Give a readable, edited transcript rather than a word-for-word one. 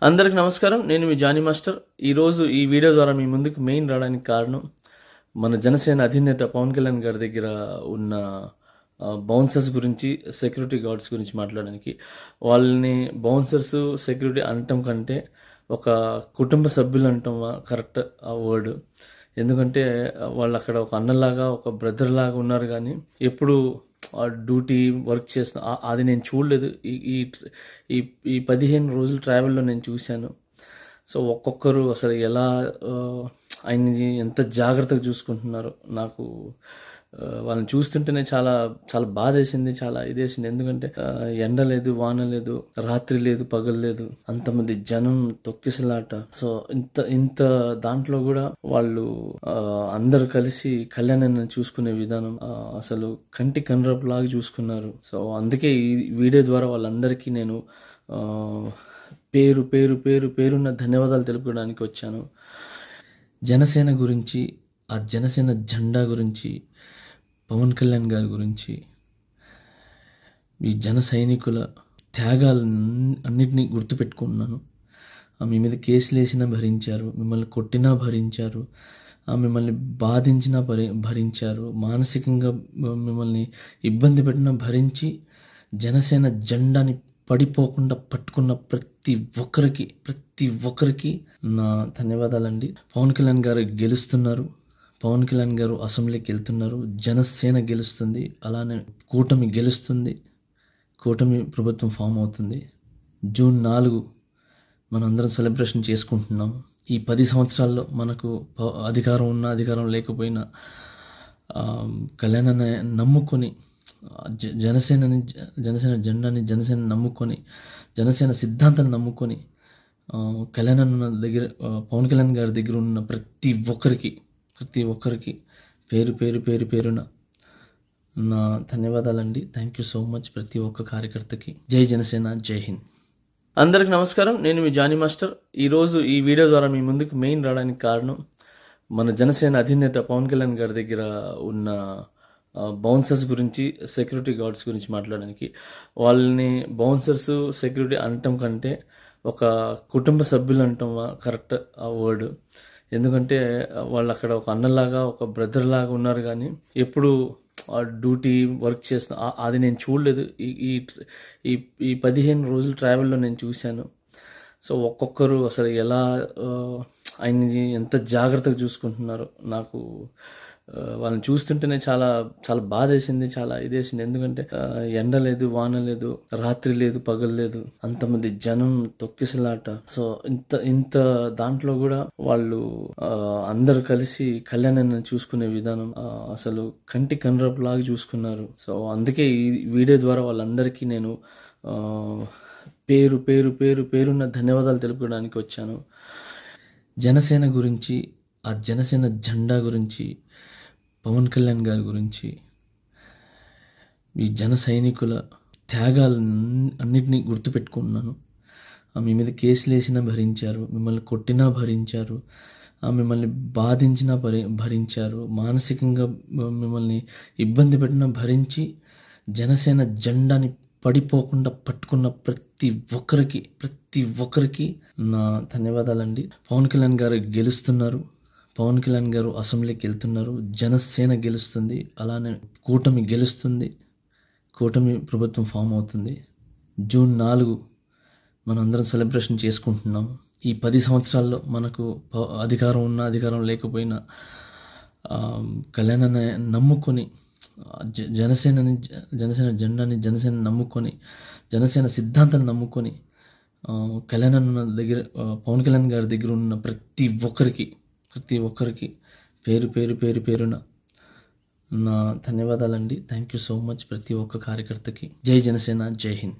అందరికి నమస్కారం. నేను మీ జానీ మాస్టర్. ఈరోజు ఈ వీడియో ద్వారా మీ ముందుకు మెయిన్ రావడానికి కారణం మన జనసేన అధినేత పవన్ కళ్యాణ్ గారి దగ్గర ఉన్న బౌన్సర్స్ గురించి, సెక్యూరిటీ గార్డ్స్ గురించి మాట్లాడడానికి. వాళ్ళని బౌన్సర్స్, సెక్యూరిటీ అనటం కంటే ఒక కుటుంబ సభ్యులు అనటం కరెక్ట్ ఆ వర్డ్. ఎందుకంటే వాళ్ళు అక్కడ ఒక అన్నలాగా, ఒక బ్రదర్ లాగా ఉన్నారు. కానీ ఎప్పుడు డ్యూటీ వర్క్ చేసిన అది నేను చూడలేదు. ఈ ఈ ఈ 15 రోజుల ట్రావెల్లో నేను చూశాను. సో ఒక్కొక్కరు అసలు ఎలా ఆయన్ని ఎంత జాగ్రత్తగా చూసుకుంటున్నారు. నాకు వాళ్ళని చూస్తుంటేనే చాలా చాలా బాధేసింది, చాలా ఇదేసింది. ఎందుకంటే ఎండ లేదు, వాన లేదు, రాత్రి లేదు, పగలు లేదు, అంతమంది జనం తొక్కిసలాట. సో ఇంత దాంట్లో కూడా వాళ్ళు అందరు కలిసి కళ్యాణాన్ని చూసుకునే విధానం అసలు కంటి కనురపు లాగా చూసుకున్నారు. సో అందుకే ఈ వీడియో ద్వారా వాళ్ళందరికీ నేను పేరు పేరు పేరు పేరున్న ధన్యవాదాలు తెలుపుకోవడానికి వచ్చాను. జనసేన గురించి, ఆ జనసేన జెండా గురించి, పవన్ కళ్యాణ్ గారి గురించి, ఈ జన సైనికుల త్యాగాలు అన్నిటినీ గుర్తుపెట్టుకున్నాను. మీ మీద కేసులు వేసినా భరించారు, మిమ్మల్ని కొట్టినా భరించారు, మిమ్మల్ని బాధించినా భరించారు, మానసికంగా మిమ్మల్ని ఇబ్బంది పెట్టినా భరించి జనసేన జెండాని పడిపోకుండా పట్టుకున్న ప్రతి ఒక్కరికి నా ధన్యవాదాలండి. పవన్ కళ్యాణ్ గారు గెలుస్తున్నారు. పవన్ కళ్యాణ్ గారు అసెంబ్లీకి వెళ్తున్నారు. జనసేన గెలుస్తుంది. అలానే కూటమి గెలుస్తుంది. కూటమి ప్రభుత్వం ఫామ్ అవుతుంది. జూన్ 4 మనందరం సెలబ్రేషన్ చేసుకుంటున్నాం. ఈ 10 సంవత్సరాల్లో మనకు అధికారం ఉన్నా, అధికారం లేకపోయినా కళ్యాణాన్ని నమ్ముకొని, జనసేన జెండాని, జనసేన నమ్ముకొని, జనసేన సిద్ధాంతాన్ని నమ్ముకొని పవన్ కళ్యాణ్ గారి దగ్గర ఉన్న ప్రతి ఒక్కరికి పేరున నా ధన్యవాదాలండి. థ్యాంక్ యూ సో మచ్ ప్రతి ఒక్క కార్యకర్తకి. జై జనసేన, జై హింద్. అందరికి నమస్కారం. నేను మీ జానీ మాస్టర్. ఈరోజు ఈ వీడియో ద్వారా మీ ముందుకు మెయిన్ రావడానికి కారణం మన జనసేన అధినేత పవన్ కళ్యాణ్ గారి దగ్గర ఉన్న బౌన్సర్స్ గురించి, సెక్యూరిటీ గార్డ్స్ గురించి మాట్లాడడానికి. వాళ్ళని బౌన్సర్స్, సెక్యూరిటీ అనటం కంటే ఒక కుటుంబ సభ్యులు అనటం కరెక్ట్ ఆ వర్డ్. ఎందుకంటే వాళ్ళు అక్కడ ఒక అన్నలాగా, ఒక బ్రదర్ లాగా ఉన్నారు. కానీ ఎప్పుడు డ్యూటీ వర్క్ చేసిన అది నేను చూడలేదు. ఈ 15 రోజుల ట్రావెల్లో నేను చూశాను. సో ఒక్కొక్కరు అసలు ఎలా ఆయన్ని ఎంత జాగ్రత్తగా చూసుకుంటున్నారు. నాకు వాళ్ళని చూస్తుంటేనే చాలా చాలా బాధేసింది, చాలా ఇదేసింది. ఎందుకంటే ఎండ లేదు, వాన లేదు, రాత్రి లేదు, పగలు లేదు, అంతమంది జనం తొక్కిసలాట. సో ఇంత దాంట్లో కూడా వాళ్ళు అందరు కలిసి కళ్యాణాన్ని చూసుకునే విధానం అసలు కంటి కనురపు లాగా చూసుకున్నారు. సో అందుకే ఈ వీడియో ద్వారా వాళ్ళందరికీ నేను పేరు పేరు పేరు పేరున్న ధన్యవాదాలు తెలుపుకోవడానికి వచ్చాను. జనసేన గురించి, ఆ జనసేన జెండా గురించి, పవన్ కళ్యాణ్ గారి గురించి, ఈ జన సైనికుల త్యాగాలు అన్నిటినీ గుర్తుపెట్టుకున్నాను. మీ మీద కేసులు వేసినా భరించారు, మిమ్మల్ని కొట్టినా భరించారు, మిమ్మల్ని బాధించినా భరించారు, మానసికంగా మిమ్మల్ని ఇబ్బంది పెట్టినా భరించి జనసేన జెండాని పడిపోకుండా పట్టుకున్న ప్రతి ఒక్కరికి నా ధన్యవాదాలండి. పవన్ కళ్యాణ్ గారు గెలుస్తున్నారు. పవన్ కళ్యాణ్ గారు అసెంబ్లీకి వెళ్తున్నారు. జనసేన గెలుస్తుంది. అలానే కూటమి గెలుస్తుంది. కూటమి ప్రభుత్వం ఫామ్ అవుతుంది. జూన్ 4 మనందరం సెలబ్రేషన్ చేసుకుంటున్నాం. ఈ 10 సంవత్సరాల్లో మనకు అధికారం ఉన్నా, అధికారం లేకపోయినా కళ్యాణాన్ని నమ్ముకొని, జనసేన జెండాని, జనసేన నమ్ముకొని, జనసేన సిద్ధాంతాన్ని నమ్ముకొని పవన్ కళ్యాణ్ గారి దగ్గర ఉన్న ప్రతి ఒక్కరికి పేరున నా ధన్యవాదాలండి. థ్యాంక్ యూ సో మచ్ ప్రతి ఒక్క కార్యకర్తకి. జై జనసేన, జై హింద్.